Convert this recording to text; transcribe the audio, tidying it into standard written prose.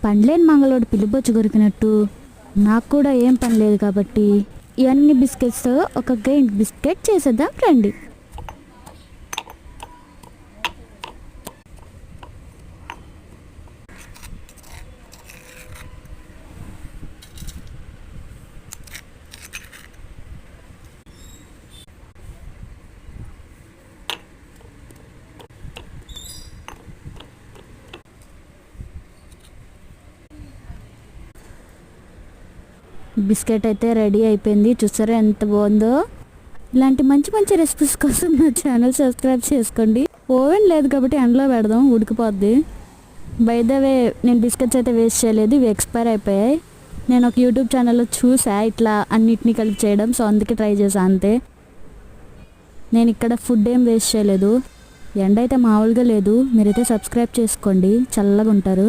పండ్లేని మంగళోడు పిలిపొచ్చు కొరికినట్టు నాకు కూడా ఏం పని లేదు కాబట్టి ఇవన్నీ బిస్కెట్స్ ఒక గైంట్ బిస్కెట్ చేసేద్దాం రండి. బిస్కెట్ అయితే రెడీ అయిపోయింది. చూసారా ఎంత బాగుందో. ఇలాంటి మంచి మంచి రెసిపీస్ కోసం నా ఛానల్ సబ్స్క్రైబ్ చేసుకోండి. ఓవెన్ లేదు కాబట్టి ఎండలో పెడదాం, ఉడికిపోద్ది. బై ద వే నేను బిస్కెట్స్ అయితే వేస్ట్ చేయలేదు, ఇవి ఎక్స్పైర్ అయిపోయాయి. నేను ఒక యూట్యూబ్ ఛానల్లో చూసా ఇట్లా అన్నిటినీ కలిపి చేయడం, సో అందుకే ట్రై చేశాను అంతే. నేను ఇక్కడ ఫుడ్ ఏం వేస్ట్ చేయలేదు. ఎండ అయితే మామూలుగా లేదు. మీరైతే సబ్స్క్రైబ్ చేసుకోండి, చల్లగా ఉంటారు.